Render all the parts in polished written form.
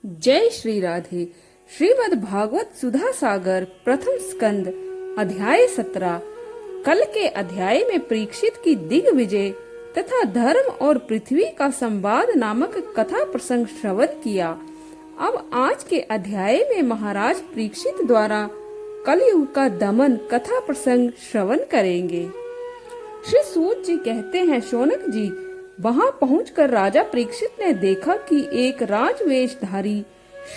जय श्री राधे। श्रीमद् भागवत सुधा सागर प्रथम स्कंद अध्याय 17। कल के अध्याय में परीक्षित की दिग्विजय तथा धर्म और पृथ्वी का संवाद नामक कथा प्रसंग श्रवण किया। अब आज के अध्याय में महाराज परीक्षित द्वारा कलयुग का दमन कथा प्रसंग श्रवण करेंगे। श्री सूत जी कहते हैं, शौनक जी, वहां पहुंचकर राजा परीक्षित ने देखा कि एक राजवेशधारी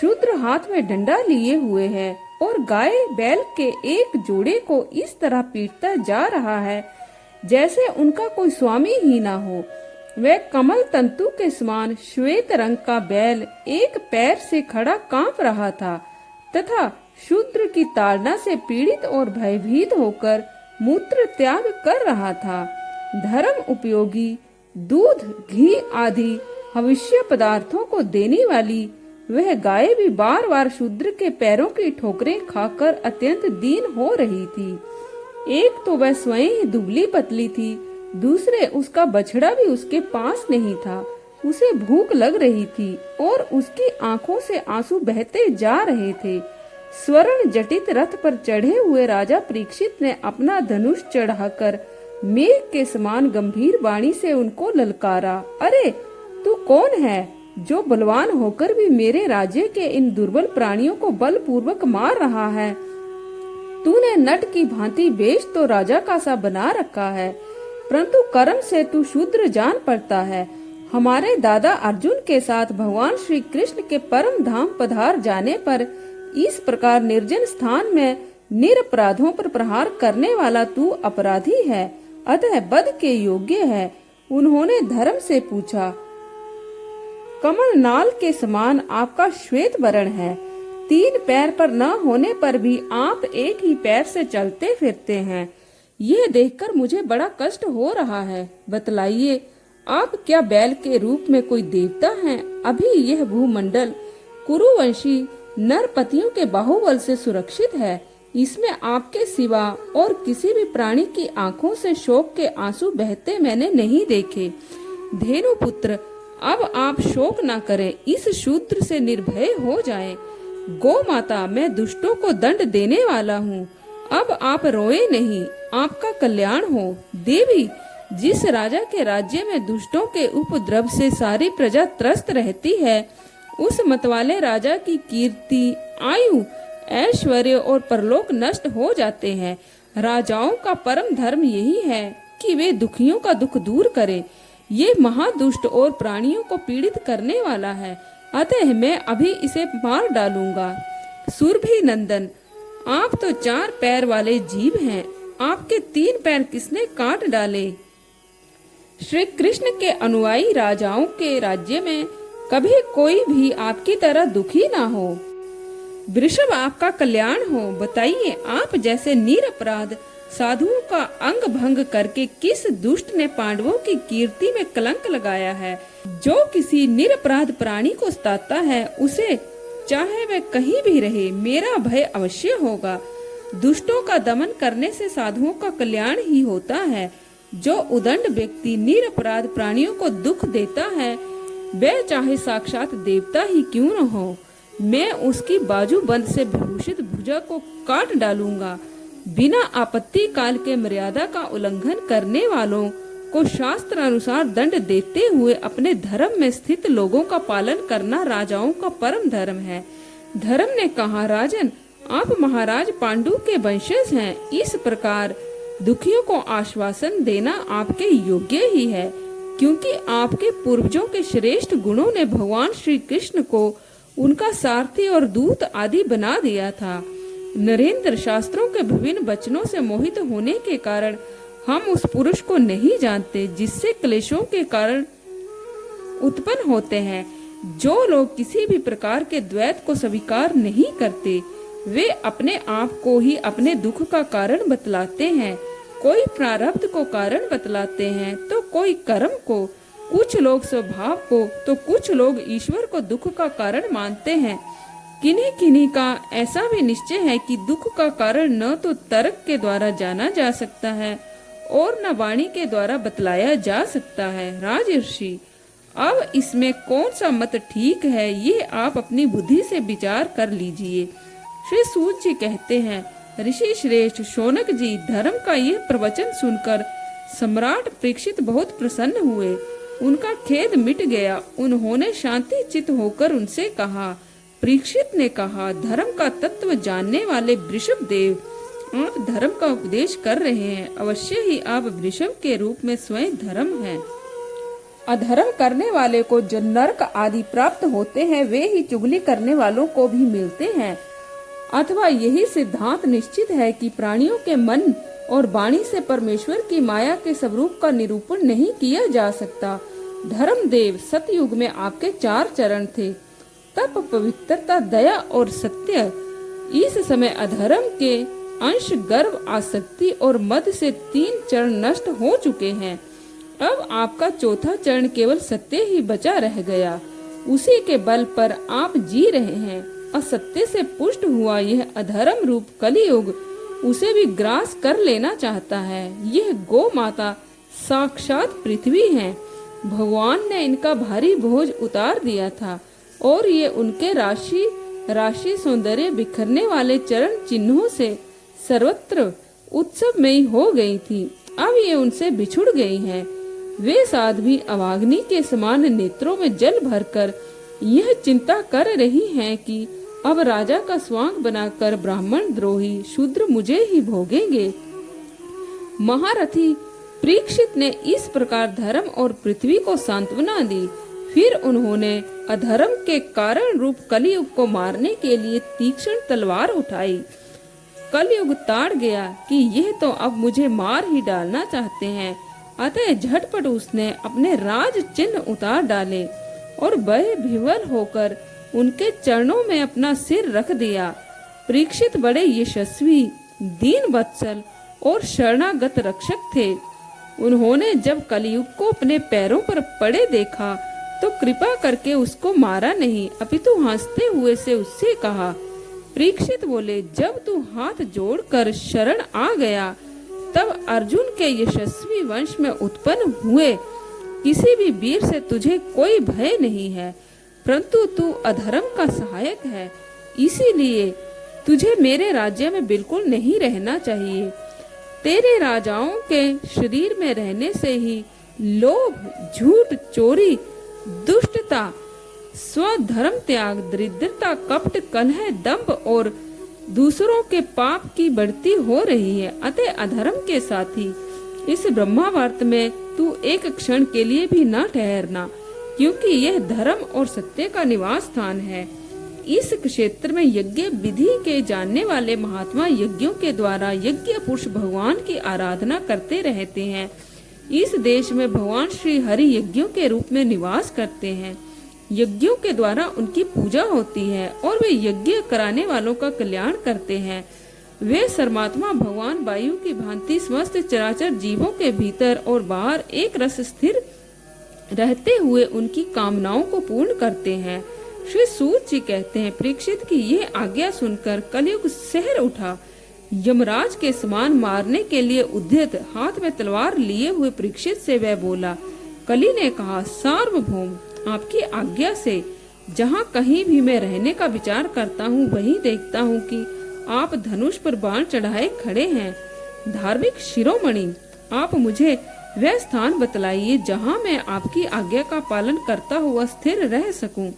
शूद्र हाथ में डंडा लिए हुए है और गाय बैल के एक जोड़े को इस तरह पीटता जा रहा है जैसे उनका कोई स्वामी ही ना हो। वह कमल तंतु के समान श्वेत रंग का बैल एक पैर से खड़ा कांप रहा था तथा शूद्र की ताड़ना से पीड़ित और भयभीत होकर मूत्र त्याग कर रहा था। धर्म उपयोगी दूध, घी आदि हविष्य पदार्थों को देने वाली वह गाय भी बार बार शूद्र के पैरों की ठोकरें खाकर अत्यंत दीन हो रही थी। एक तो वह स्वयं ही दुबली पतली थी, दूसरे उसका बछड़ा भी उसके पास नहीं था। उसे भूख लग रही थी और उसकी आंखों से आंसू बहते जा रहे थे। स्वर्ण जटित रथ पर चढ़े हुए राजा परीक्षित ने अपना धनुष चढ़ाकर मेघ के समान गंभीर वाणी से उनको ललकारा। अरे, तू कौन है जो बलवान होकर भी मेरे राज्य के इन दुर्बल प्राणियों को बलपूर्वक मार रहा है? तूने नट की भांति वेश तो राजा का सा बना रखा है, परंतु कर्म से तू शूद्र जान पड़ता है। हमारे दादा अर्जुन के साथ भगवान श्री कृष्ण के परम धाम पधार जाने पर इस प्रकार निर्जन स्थान में निरपराधों पर प्रहार करने वाला तू अपराधी है, अतः वध के योग्य है। उन्होंने धर्म से पूछा, कमल नाल के समान आपका श्वेत वर्ण है, 3 पैर पर न होने पर भी आप एक ही पैर से चलते फिरते हैं। यह देखकर मुझे बड़ा कष्ट हो रहा है। बतलाइए, आप क्या बैल के रूप में कोई देवता हैं? अभी यह भूमंडल कुरुवंशी नरपतियों के बाहुबल से सुरक्षित है। इसमें आपके सिवा और किसी भी प्राणी की आंखों से शोक के आंसू बहते मैंने नहीं देखे। धेनु पुत्र, अब आप शोक न करें, इस शूद्र से निर्भय हो जाएं। गौ माता, मैं दुष्टों को दंड देने वाला हूँ। अब आप रोए नहीं, आपका कल्याण हो। देवी, जिस राजा के राज्य में दुष्टों के उपद्रव से सारी प्रजा त्रस्त रहती है, उस मतवाले राजा की कीर्ति, आयु, ऐश्वर्य और परलोक नष्ट हो जाते हैं। राजाओं का परम धर्म यही है कि वे दुखियों का दुख दूर करें। ये महादुष्ट और प्राणियों को पीड़ित करने वाला है, अतः मैं अभी इसे मार डालूंगा। सुरभि नंदन, आप तो 4 पैर वाले जीव हैं, आपके 3 पैर किसने काट डाले? श्री कृष्ण के अनुयायी राजाओं के राज्य में कभी कोई भी आपकी तरह दुखी ना हो। वृषभ, आपका कल्याण हो। बताइए, आप जैसे निरपराध साधुओं का अंग भंग करके किस दुष्ट ने पांडवों की कीर्ति में कलंक लगाया है? जो किसी निरपराध प्राणी को सताता है, उसे चाहे वह कहीं भी रहे, मेरा भय अवश्य होगा। दुष्टों का दमन करने से साधुओं का कल्याण ही होता है। जो उदंड व्यक्ति निरपराध प्राणियों को दुख देता है, वह चाहे साक्षात देवता ही क्यों न हो, मैं उसकी बाजू बंद से विभूषित भुजा को काट डालूंगा। बिना आपत्ति काल के मर्यादा का उल्लंघन करने वालों को शास्त्र अनुसार दंड देते हुए अपने धर्म में स्थित लोगों का पालन करना राजाओं का परम धर्म है। धर्म ने कहा, राजन, आप महाराज पांडु के वंशज हैं, इस प्रकार दुखियों को आश्वासन देना आपके योग्य ही है, क्योंकि आपके पूर्वजों के श्रेष्ठ गुणों ने भगवान श्री कृष्ण को उनका सारथी और दूत आदि बना दिया था। नरेंद्र, शास्त्रों के विभिन्न वचनों से मोहित होने के कारण हम उस पुरुष को नहीं जानते जिससे क्लेशों के कारण उत्पन्न होते हैं। जो लोग किसी भी प्रकार के द्वैत को स्वीकार नहीं करते, वे अपने आप को ही अपने दुख का कारण बतलाते हैं। कोई प्रारब्ध को कारण बतलाते हैं तो कोई कर्म को, कुछ लोग स्वभाव को तो कुछ लोग ईश्वर को दुख का कारण मानते हैं। किन्हीं किन्हीं का ऐसा भी निश्चय है कि दुख का कारण न तो तर्क के द्वारा जाना जा सकता है और न वाणी के द्वारा बतलाया जा सकता है। राजर्षि, अब इसमें कौन सा मत ठीक है, ये आप अपनी बुद्धि से विचार कर लीजिए। श्री सूत जी कहते हैं, ऋषि श्रेष्ठ शौनक जी, धर्म का यह प्रवचन सुनकर सम्राट परीक्षित बहुत प्रसन्न हुए। उनका खेद मिट गया। उन्होंने शांति चित्त होकर उनसे कहा। परीक्षित ने कहा, धर्म का तत्व जानने वाले वृषभ देव, आप धर्म का उपदेश कर रहे हैं। अवश्य ही आप वृषभ के रूप में स्वयं धर्म हैं। अधर्म करने वाले को जो नरक आदि प्राप्त होते हैं, वे ही चुगली करने वालों को भी मिलते हैं। अथवा यही सिद्धांत निश्चित है कि प्राणियों के मन और वाणी से परमेश्वर की माया के स्वरूप का निरूपण नहीं किया जा सकता। धर्मदेव, सतयुग में आपके 4 चरण थे, तप, पवित्रता, दया और सत्य। इस समय अधर्म के अंश, गर्व, आसक्ति और मद से 3 चरण नष्ट हो चुके हैं। अब आपका 4था चरण केवल सत्य ही बचा रह गया। उसी के बल पर आप जी रहे हैं। असत्य से पुष्ट हुआ यह अधर्म रूप कलियुग उसे भी ग्रास कर लेना चाहता है। यह गौ माता साक्षात पृथ्वी है। भगवान ने इनका भारी बोझ उतार दिया था और ये उनके राशि राशि सौंदर्य बिखरने वाले चरण चिन्हों से सर्वत्र उत्सवमयी हो गई थी। अब ये उनसे बिछुड़ गई हैं। वे साध्वी अभागिनी के समान नेत्रों में जल भरकर यह चिंता कर रही हैं कि अब राजा का स्वांग बनाकर ब्राह्मण द्रोही शूद्र मुझे ही भोगेंगे। महारथी परीक्षित ने इस प्रकार धर्म और पृथ्वी को सांत्वना दी। फिर उन्होंने अधर्म के कारण रूप कलियुग को मारने के लिए तीक्ष्ण तलवार उठाई। कलयुग ताड़ गया कि यह तो अब मुझे मार ही डालना चाहते हैं। अतः झटपट उसने अपने राज चिन्ह उतार डाले और भय विह्वल होकर उनके चरणों में अपना सिर रख दिया। परीक्षित बड़े यशस्वी, दीन वत्सल और शरणागत रक्षक थे। उन्होंने जब कलियुग को अपने पैरों पर पड़े देखा तो कृपा करके उसको मारा नहीं, अपितु हंसते हुए से उससे कहा। परीक्षित बोले, जब तू हाथ जोड़कर शरण आ गया तब अर्जुन के यशस्वी वंश में उत्पन्न हुए किसी भी वीर से तुझे कोई भय नहीं है, परंतु तू अधर्म का सहायक है, इसीलिए तुझे मेरे राज्य में बिल्कुल नहीं रहना चाहिए। तेरे राजाओं के शरीर में रहने से ही लोभ, झूठ, चोरी, दुष्टता, स्वधर्म त्याग, दरिद्रता, कपट, कलह, दंभ और दूसरों के पाप की बढ़ती हो रही है। अतः अधर्म के साथी इस ब्रह्मावर्त में तू एक क्षण के लिए भी न ठहरना, क्योंकि यह धर्म और सत्य का निवास स्थान है। इस क्षेत्र में यज्ञ विधि के जानने वाले महात्मा यज्ञों के द्वारा यज्ञ पुरुष भगवान की आराधना करते रहते हैं। इस देश में भगवान श्री हरि यज्ञों के रूप में निवास करते हैं। यज्ञों के द्वारा उनकी पूजा होती है और वे यज्ञ कराने वालों का कल्याण करते हैं। वे सर्वात्मा भगवान वायु की भांति समस्त चराचर जीवों के भीतर और बाहर एक रस स्थिर रहते हुए उनकी कामनाओं को पूर्ण करते हैं। श्री सूत जी कहते हैं, परीक्षित की यह आज्ञा सुनकर कलयुग शहर उठा। यमराज के समान मारने के लिए उद्यत हाथ में तलवार लिए हुए परीक्षित से वह बोला। कली ने कहा, सार्वभौम, आपकी आज्ञा से जहाँ कहीं भी मैं रहने का विचार करता हूँ वहीं देखता हूँ कि आप धनुष पर बाण चढ़ाए खड़े हैं। धार्मिक शिरोमणि, आप मुझे वह स्थान बतलाइए जहाँ मैं आपकी आज्ञा का पालन करता हुआ स्थिर रह सकूं।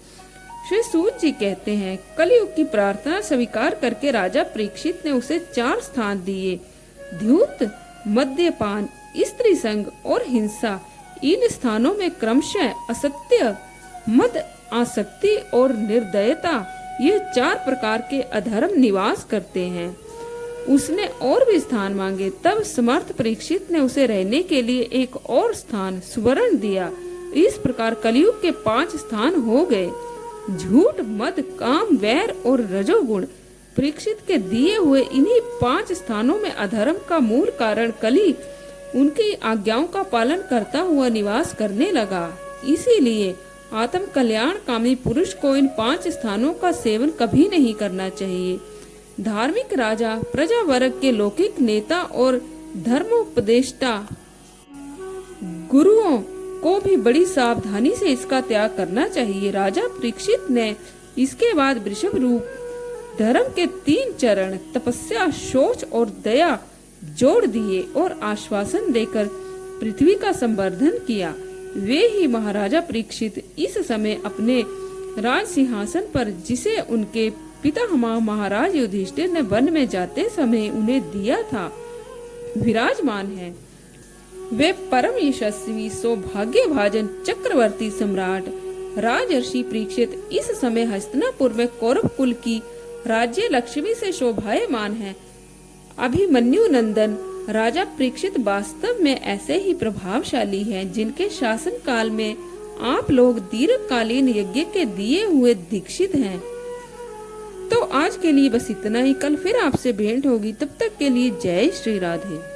श्री सूत जी कहते हैं, कलियुग की प्रार्थना स्वीकार करके राजा परीक्षित ने उसे 4 स्थान दिए। धूर्त, मद्यपान, स्त्री संग और हिंसा। इन स्थानों में क्रमशः असत्य, मद, आसक्ति और निर्दयता, ये 4 प्रकार के अधर्म निवास करते हैं। उसने और भी स्थान मांगे, तब समर्थ परीक्षित ने उसे रहने के लिए एक और स्थान सुवर्ण दिया। इस प्रकार कलियुग के 5 स्थान हो गए। झूठ, मद, काम, वैर और रजोगुण। परीक्षित के दिए हुए इन्हीं 5 स्थानों में अधर्म का मूल कारण कली उनकी आज्ञाओं का पालन करता हुआ निवास करने लगा। इसीलिए आत्म कल्याण कामी पुरुष को इन 5 स्थानों का सेवन कभी नहीं करना चाहिए। धार्मिक राजा, प्रजा वर्ग के लौकिक नेता और धर्मोपदेष्टा, गुरुओं को भी बड़ी सावधानी से इसका त्याग करना चाहिए। राजा परीक्षित ने इसके बाद वृषभ रूप धर्म के 3 चरण तपस्या, शौच और दया जोड़ दिए और आश्वासन देकर पृथ्वी का संवर्धन किया। वे ही महाराजा परीक्षित इस समय अपने राज सिंहासन पर, जिसे उनके पितामह महाराज युधिष्ठिर ने वन में जाते समय उन्हें दिया था, विराजमान है। वे परम यशस्वी सौभाग्यभाजन चक्रवर्ती सम्राट राजर्षि परीक्षित इस समय हस्तिनापुर में कौरव कुल की राज्य लक्ष्मी से शोभायमान है। अभिमन्यु नंदन राजा परीक्षित वास्तव में ऐसे ही प्रभावशाली हैं, जिनके शासन काल में आप लोग दीर्घकालीन यज्ञ के दिए हुए दीक्षित हैं। तो आज के लिए बस इतना ही। कल फिर आपसे भेंट होगी। तब तक के लिए जय श्री राधे।